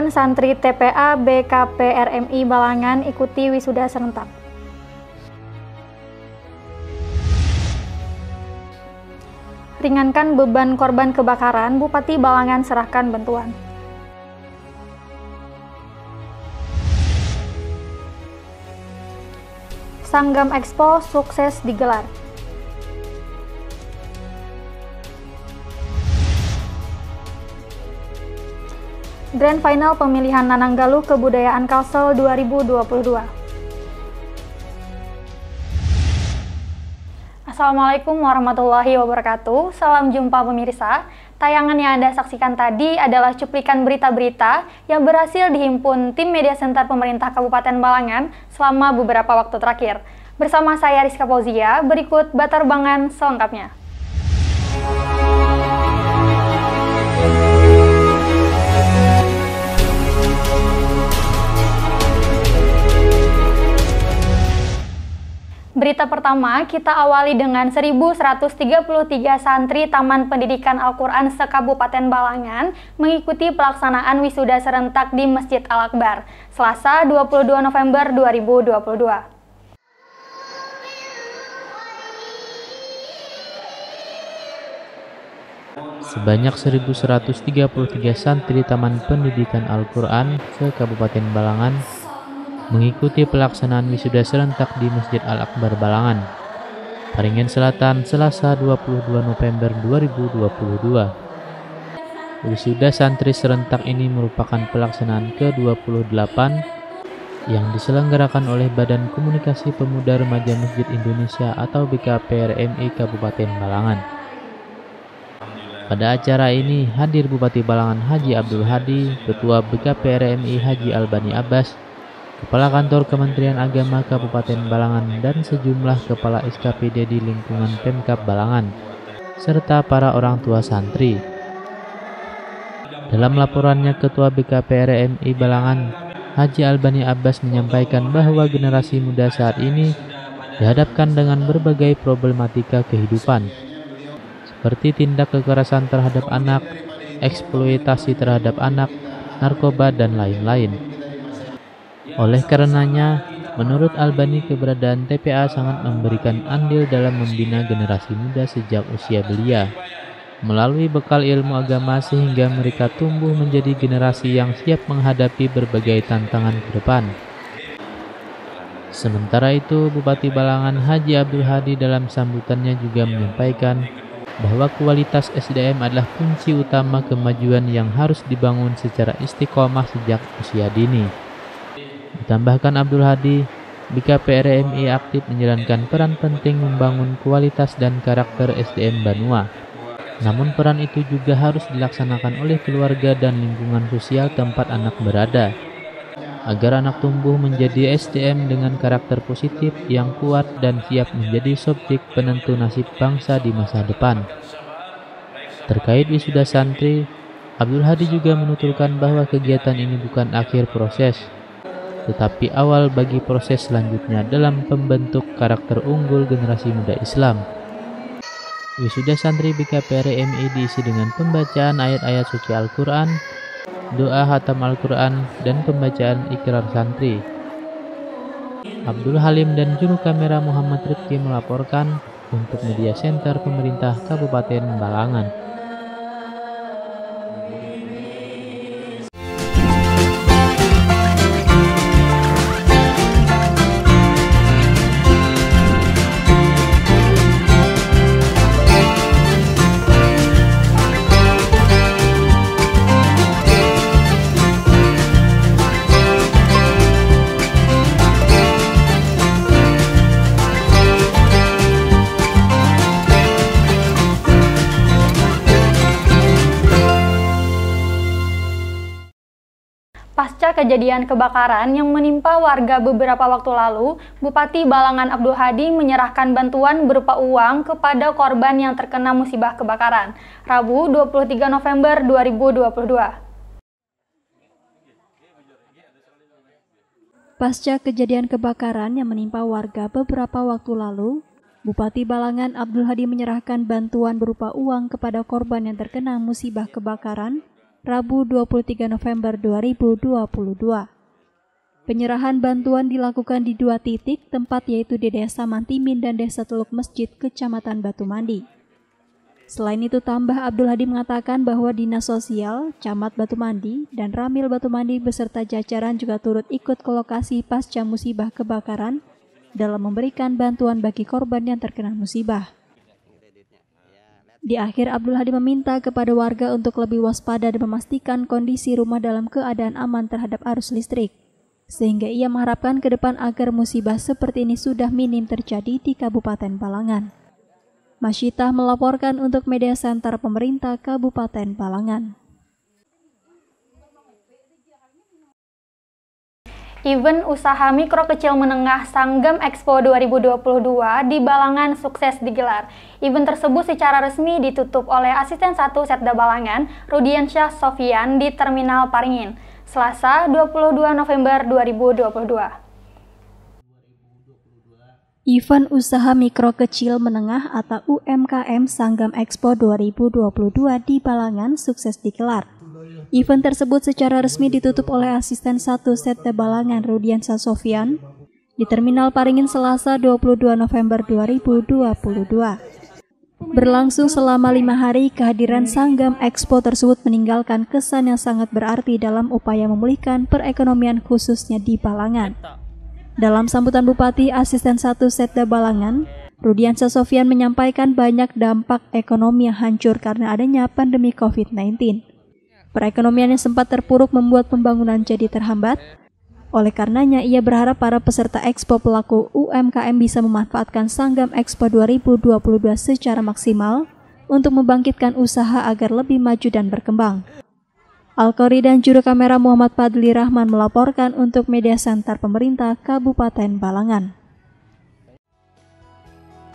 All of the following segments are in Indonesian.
Ribuan santri TPA BKP RMI Balangan ikuti wisuda serentak. Ringankan beban korban kebakaran, Bupati Balangan serahkan bantuan. Sanggam Expo sukses digelar. Grand Final pemilihan Nananggaluh Kebudayaan Kalsel 2022. Assalamualaikum warahmatullahi wabarakatuh. Salam jumpa pemirsa. Tayangan yang Anda saksikan tadi adalah cuplikan berita-berita yang berhasil dihimpun tim Media Center Pemerintah Kabupaten Balangan selama beberapa waktu terakhir. Bersama saya Rizka Fauzia, berikut batarbangan selengkapnya. Berita pertama, kita awali dengan 1.133 santri Taman Pendidikan Al-Quran se-Kabupaten Balangan mengikuti pelaksanaan wisuda serentak di Masjid Al-Akbar, Selasa 22 November 2022. Sebanyak 1.133 santri Taman Pendidikan Al-Quran se-Kabupaten Balangan mengikuti pelaksanaan wisuda serentak di Masjid Al-Akbar Balangan, Paringin Selatan, Selasa 22 November 2022. Wisuda santri serentak ini merupakan pelaksanaan ke-28 yang diselenggarakan oleh Badan Komunikasi Pemuda Remaja Masjid Indonesia atau BKP RMI Kabupaten Balangan. Pada acara ini hadir Bupati Balangan Haji Abdul Hadi, Ketua BKP RMI Haji Albani Abbas, Kepala Kantor Kementerian Agama Kabupaten Balangan dan sejumlah kepala SKPD di lingkungan Pemkab Balangan, serta para orang tua santri. Dalam laporannya, Ketua BKP RMI Balangan, Haji Albani Abbas menyampaikan bahwa generasi muda saat ini dihadapkan dengan berbagai problematika kehidupan, seperti tindak kekerasan terhadap anak, eksploitasi terhadap anak, narkoba, dan lain-lain. Oleh karenanya, menurut Albani, keberadaan TPA sangat memberikan andil dalam membina generasi muda sejak usia belia, melalui bekal ilmu agama sehingga mereka tumbuh menjadi generasi yang siap menghadapi berbagai tantangan ke depan. Sementara itu, Bupati Balangan Haji Abdul Hadi dalam sambutannya juga menyampaikan bahwa kualitas SDM adalah kunci utama kemajuan yang harus dibangun secara istiqomah sejak usia dini. Ditambahkan Abdul Hadi, BKP RMI aktif menjalankan peran penting membangun kualitas dan karakter SDM Banua. Namun peran itu juga harus dilaksanakan oleh keluarga dan lingkungan sosial tempat anak berada, agar anak tumbuh menjadi SDM dengan karakter positif yang kuat dan siap menjadi subjek penentu nasib bangsa di masa depan. Terkait wisuda santri, Abdul Hadi juga menuturkan bahwa kegiatan ini bukan akhir proses, tetapi awal bagi proses selanjutnya dalam pembentuk karakter unggul generasi muda Islam. Wisuda santri BKP RMI diisi dengan pembacaan ayat-ayat suci Al-Quran, doa khatam Al-Quran, dan pembacaan ikrar santri. Abdul Halim dan juru kamera Muhammad Rifki melaporkan untuk Media Center Pemerintah Kabupaten Balangan. Pasca kejadian kebakaran yang menimpa warga beberapa waktu lalu, Bupati Balangan Abdul Hadi menyerahkan bantuan berupa uang kepada korban yang terkena musibah kebakaran, Rabu 23 November 2022. Pasca kejadian kebakaran yang menimpa warga beberapa waktu lalu, Bupati Balangan Abdul Hadi menyerahkan bantuan berupa uang kepada korban yang terkena musibah kebakaran Rabu 23 November 2022. Penyerahan bantuan dilakukan di 2 titik tempat, yaitu di Desa Mantimin dan Desa Teluk Masjid, Kecamatan Batu Mandi. Selain itu, tambah Abdul Hadi mengatakan bahwa Dinas Sosial, Camat Batu Mandi, dan Ramil Batu Mandi beserta jajaran juga turut ikut ke lokasi pasca musibah kebakaran dalam memberikan bantuan bagi korban yang terkena musibah. Di akhir, Abdul Hadi meminta kepada warga untuk lebih waspada dan memastikan kondisi rumah dalam keadaan aman terhadap arus listrik, sehingga ia mengharapkan ke depan agar musibah seperti ini sudah minim terjadi di Kabupaten Balangan. Masyitah melaporkan untuk Media Center Pemerintah Kabupaten Balangan. Event usaha mikro kecil menengah Sanggam Expo 2022 di Balangan sukses digelar. Event tersebut secara resmi ditutup oleh Asisten 1 Setda Balangan, Rudiansyah Sofian di Terminal Paringin, Selasa 22 November 2022. Event usaha mikro kecil menengah atau UMKM Sanggam Expo 2022 di Balangan sukses digelar. Event tersebut secara resmi ditutup oleh Asisten 1 Setda Balangan Rudiansyah Sofian di Terminal Paringin Selasa 22 November 2022. Berlangsung selama 5 hari, kehadiran Sanggam Expo tersebut meninggalkan kesan yang sangat berarti dalam upaya memulihkan perekonomian khususnya di Balangan. Dalam sambutan Bupati, Asisten 1 Setda Balangan, Rudiansyah Sofian menyampaikan banyak dampak ekonomi yang hancur karena adanya pandemi COVID-19. Perekonomian yang sempat terpuruk membuat pembangunan jadi terhambat. Oleh karenanya, ia berharap para peserta Expo pelaku UMKM bisa memanfaatkan Sanggam Expo 2022 secara maksimal untuk membangkitkan usaha agar lebih maju dan berkembang. Al-Qori dan juru kamera Muhammad Fadli Rahman melaporkan untuk Media Center Pemerintah Kabupaten Balangan.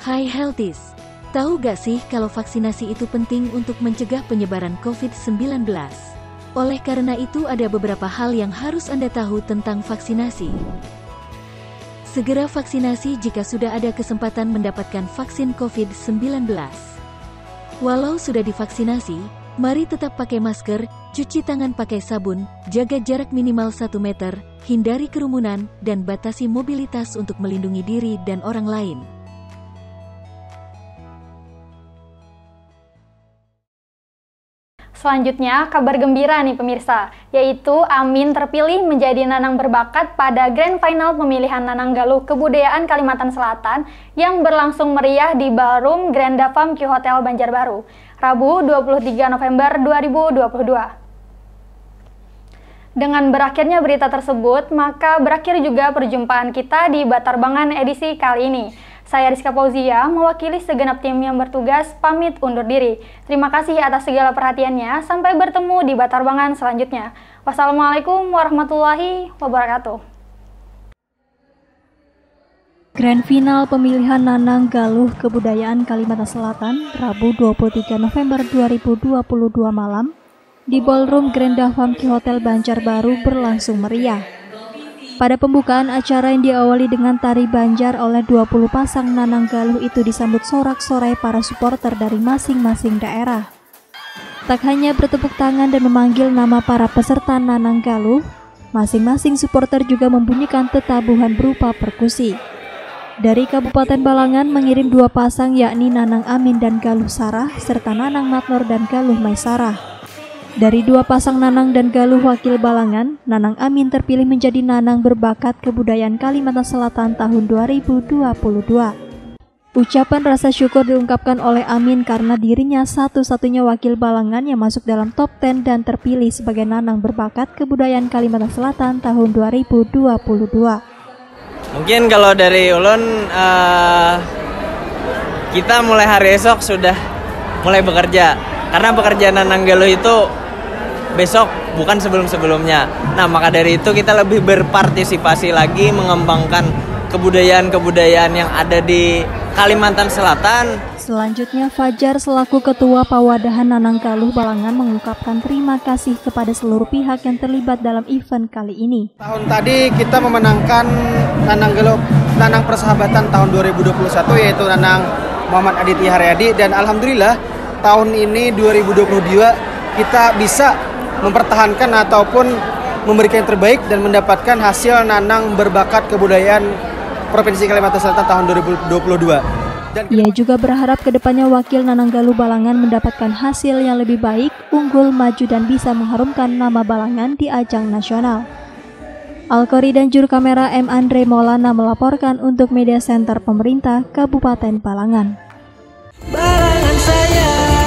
Hai Healthies, tahu gak sih kalau vaksinasi itu penting untuk mencegah penyebaran COVID-19? Oleh karena itu ada beberapa hal yang harus Anda tahu tentang vaksinasi. Segera vaksinasi jika sudah ada kesempatan mendapatkan vaksin COVID-19. Walau sudah divaksinasi, mari tetap pakai masker, cuci tangan pakai sabun, jaga jarak minimal 1 meter, hindari kerumunan, dan batasi mobilitas untuk melindungi diri dan orang lain. Selanjutnya, kabar gembira nih pemirsa, yaitu Amin terpilih menjadi nanang berbakat pada Grand Final pemilihan Nanang Galuh Kebudayaan Kalimantan Selatan yang berlangsung meriah di Ballroom Grand Davam Q Hotel Banjarbaru, Rabu 23 November 2022. Dengan berakhirnya berita tersebut, maka berakhir juga perjumpaan kita di Batarbangan edisi kali ini. Saya Rizka Fauzia, mewakili segenap tim yang bertugas, pamit undur diri. Terima kasih atas segala perhatiannya, sampai bertemu di Batarbangan selanjutnya. Wassalamualaikum warahmatullahi wabarakatuh. Grand Final pemilihan Nanang Galuh Kebudayaan Kalimantan Selatan, Rabu 23 November 2022 malam, di Ballroom Grand Davam Q Hotel Banjarbaru berlangsung meriah. Pada pembukaan acara yang diawali dengan tari Banjar oleh 20 pasang Nanang Galuh itu disambut sorak-sorai para supporter dari masing-masing daerah. Tak hanya bertepuk tangan dan memanggil nama para peserta Nanang Galuh, masing-masing supporter juga membunyikan tetabuhan berupa perkusi. Dari Kabupaten Balangan mengirim 2 pasang yakni Nanang Amin dan Galuh Sarah serta Nanang Matnor dan Galuh Maisarah. Dari 2 pasang Nanang dan Galuh wakil Balangan, Nanang Amin terpilih menjadi Nanang berbakat kebudayaan Kalimantan Selatan tahun 2022. Ucapan rasa syukur diungkapkan oleh Amin karena dirinya satu-satunya wakil Balangan yang masuk dalam top 10 dan terpilih sebagai Nanang berbakat kebudayaan Kalimantan Selatan tahun 2022. Mungkin kalau dari ulun, kita mulai hari esok sudah mulai bekerja. Karena pekerjaan Nanang Galuh itu besok, bukan sebelum-sebelumnya. Nah, maka dari itu kita lebih berpartisipasi lagi mengembangkan kebudayaan-kebudayaan yang ada di Kalimantan Selatan. Selanjutnya, Fajar selaku Ketua Pawadahan Nanang Galuh Balangan mengungkapkan terima kasih kepada seluruh pihak yang terlibat dalam event kali ini. Tahun tadi kita memenangkan Nanang Galuh, Nanang Persahabatan tahun 2021, yaitu Nanang Muhammad Aditya Haryadi, dan alhamdulillah tahun ini 2022 kita bisa mempertahankan ataupun memberikan yang terbaik dan mendapatkan hasil nanang berbakat kebudayaan Provinsi Kalimantan Selatan tahun 2022. Ia juga berharap kedepannya wakil Nananggalu Balangan mendapatkan hasil yang lebih baik, unggul, maju, dan bisa mengharumkan nama Balangan di ajang nasional. Alkori dan juru kamera M. Andre Maulana melaporkan untuk Media Center Pemerintah Kabupaten Balangan. Balangan saya.